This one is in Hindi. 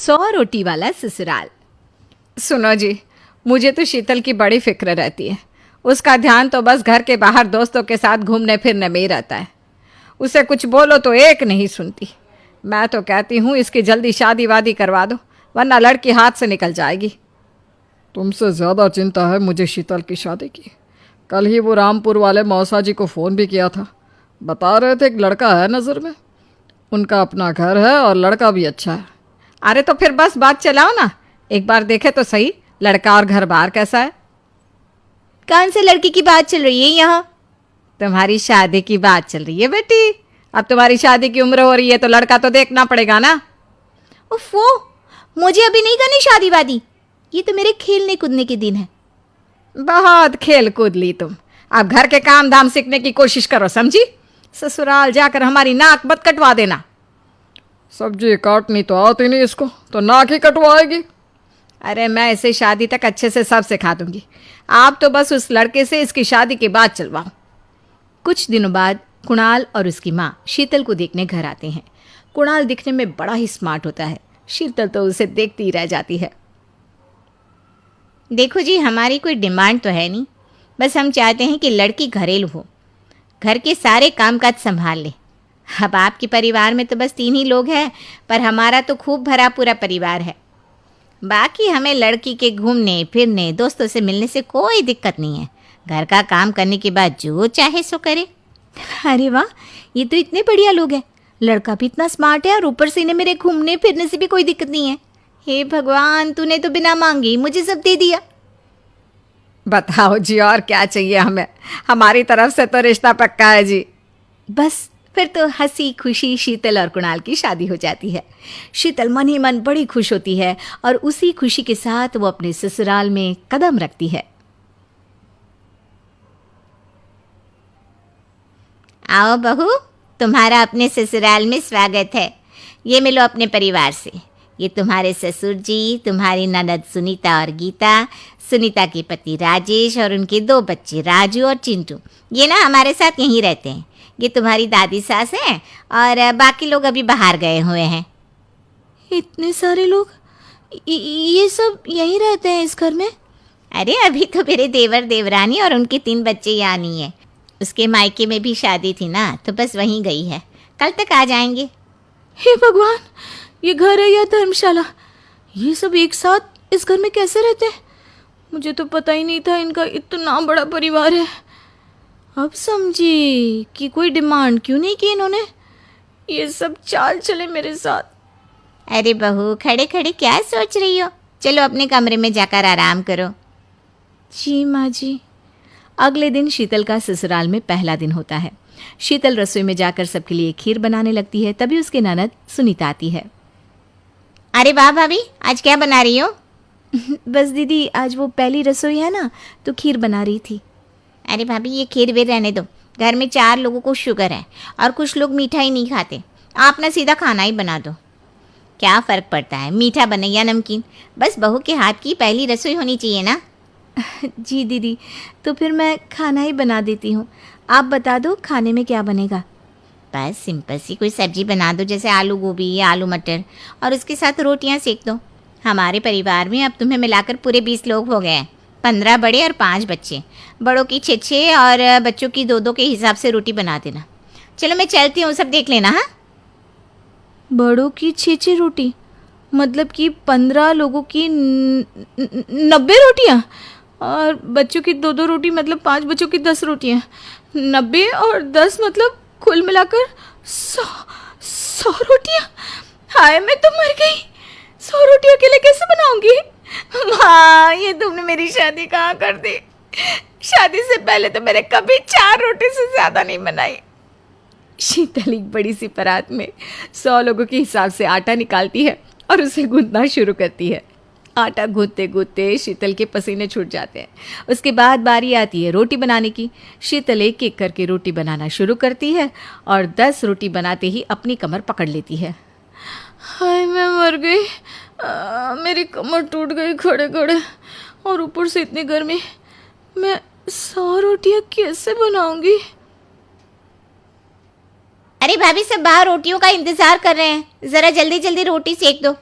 100 रोटी वाला ससुराल। सुनो जी, मुझे तो शीतल की बड़ी फिक्र रहती है। उसका ध्यान तो बस घर के बाहर दोस्तों के साथ घूमने फिरने में ही रहता है। उसे कुछ बोलो तो एक नहीं सुनती। मैं तो कहती हूँ इसकी जल्दी शादी वादी करवा दो, वरना लड़की हाथ से निकल जाएगी। तुमसे ज़्यादा चिंता है मुझे शीतल की शादी की। कल ही वो रामपुर वाले मौसा जी को फ़ोन भी किया था। बता रहे थे एक लड़का है नज़र में, उनका अपना घर है और लड़का भी अच्छा है। अरे तो फिर बस बात चलाओ ना, एक बार देखे तो सही लड़का और घर बार कैसा है। कौन से लड़की की बात चल रही है यहाँ? तुम्हारी शादी की बात चल रही है बेटी। अब तुम्हारी शादी की उम्र हो रही है तो लड़का तो देखना पड़ेगा ना। उफ़ो, मुझे अभी नहीं करनी शादी वादी। ये तो मेरे खेलने कूदने के दिन है। बहुत खेल कूद ली तुम। अब घर के काम धाम सीखने की कोशिश करो, समझी? ससुराल जाकर हमारी नाक मत कटवा देना। सब्जी काटनी तो आती नहीं इसको, तो नाक ही कटवाएगी। अरे मैं इसे शादी तक अच्छे से सब सिखा दूंगी। आप तो बस उस लड़के से इसकी शादी के बाद चलवाओ। कुछ दिनों बाद कुणाल और उसकी माँ शीतल को देखने घर आते हैं। कुणाल दिखने में बड़ा ही स्मार्ट होता है। शीतल तो उसे देखती ही रह जाती है। देखो जी, हमारी कोई डिमांड तो है नहीं, बस हम चाहते हैं कि लड़की घरेलू हो, घर के सारे कामकाज संभाल ले। अब आपके परिवार में तो बस 3 ही लोग हैं, पर हमारा तो खूब भरा पूरा परिवार है। बाकी हमें लड़की के घूमने फिरने दोस्तों से मिलने से कोई दिक्कत नहीं है। घर का काम करने के बाद जो चाहे सो करे। अरे वाह, ये तो इतने बढ़िया लोग हैं। लड़का भी इतना स्मार्ट है और ऊपर से इन्हें मेरे घूमने फिरने से भी कोई दिक्कत नहीं है। हे भगवान, तूने तो बिना मांगे ही मुझे सब दे दिया। बताओ जी, और क्या चाहिए हमें? हमारी तरफ से तो रिश्ता पक्का है जी। बस फिर तो हंसी खुशी शीतल और कुणाल की शादी हो जाती है। शीतल मन ही मन बड़ी खुश होती है और उसी खुशी के साथ वो अपने ससुराल में कदम रखती है। आओ बहू, तुम्हारा अपने ससुराल में स्वागत है। ये मिलो अपने परिवार से। ये तुम्हारे ससुर जी, तुम्हारी ननद सुनीता और गीता, सुनीता के पति राजेश और उनके 2 बच्चे राजू और चिंटू। ये ना हमारे साथ यहीं रहते हैं। ये तुम्हारी दादी सास हैं और बाकी लोग अभी बाहर गए हुए हैं। इतने सारे लोग, ये सब यहीं रहते हैं इस घर में? अरे अभी तो मेरे देवर देवरानी और उनके 3 बच्चे यहाँ नहीं है। उसके मायके में भी शादी थी ना, तो बस वहीं गई है। कल तक आ जाएंगे। हे भगवान, ये घर है या धर्मशाला? ये सब एक साथ इस घर में कैसे रहते हैं? मुझे तो पता ही नहीं था इनका इतना बड़ा परिवार है। अब समझी कि कोई डिमांड क्यों नहीं की इन्होंने। ये सब चाल चले मेरे साथ। अरे बहू, खड़े खड़े क्या सोच रही हो? चलो अपने कमरे में जाकर आराम करो। जी माँ जी। अगले दिन शीतल का ससुराल में पहला दिन होता है। शीतल रसोई में जाकर सबके लिए खीर बनाने लगती है। तभी उसके ननद सुनीता आती है। अरे वाह भाभी, आज क्या बना रही हो? बस दीदी, आज वो पहली रसोई है ना, तो खीर बना रही थी। अरे भाभी, ये खीर वे रहने दो। घर में 4 लोगों को शुगर है और कुछ लोग मीठा ही नहीं खाते। आप ना सीधा खाना ही बना दो। क्या फ़र्क पड़ता है, मीठा बने या नमकीन, बस बहू के हाथ की पहली रसोई होनी चाहिए ना। जी दीदी, तो फिर मैं खाना ही बना देती हूँ। आप बता दो खाने में क्या बनेगा? बस सिंपल सी कोई सब्जी बना दो, जैसे आलू गोभी या आलू मटर, और उसके साथ रोटियाँ सेक दो। हमारे परिवार में अब तुम्हें मिलाकर पूरे 20 लोग हो गए हैं। 15 बड़े और 5 बच्चे। बड़ों की 6-6 और बच्चों की 2-2 के हिसाब से रोटी बना देना। चलो मैं चलती हूँ, सब देख लेना। हाँ, बड़ों की 6-6 रोटी मतलब कि 15 लोगों की 90 रोटियाँ, और बच्चों की 2-2 रोटी मतलब 5 बच्चों की 10 रोटियाँ। 90 और 10 मतलब कुल मिलाकर 100 रोटियाँ। हाय, मैं तो मर गई। 100 रोटी अकेले कैसे बनाऊंगी? माँ, ये तुमने मेरी शादी कहाँ कर दी? शादी से पहले तो मैंने कभी 4 रोटी से ज़्यादा नहीं बनाई। शीतल एक बड़ी सी परात में 100 लोगों के हिसाब से आटा निकालती है और उसे गूंथना शुरू करती है। आटा गूंथते गूंथते शीतल के पसीने छूट जाते हैं। उसके बाद बारी आती है रोटी बनाने की। शीतल एक एक करके रोटी बनाना शुरू करती है और 10 रोटी बनाते ही अपनी कमर पकड़ लेती है। हाय, मैं मर गई। मेरी कमर टूट गई खड़े खड़े, और ऊपर से इतनी गर्मी। मैं 100 रोटियाँ कैसे बनाऊंगी? अरे भाभी, सब बाहर रोटियों का इंतजार कर रहे हैं, ज़रा जल्दी जल्दी रोटी सेक दो।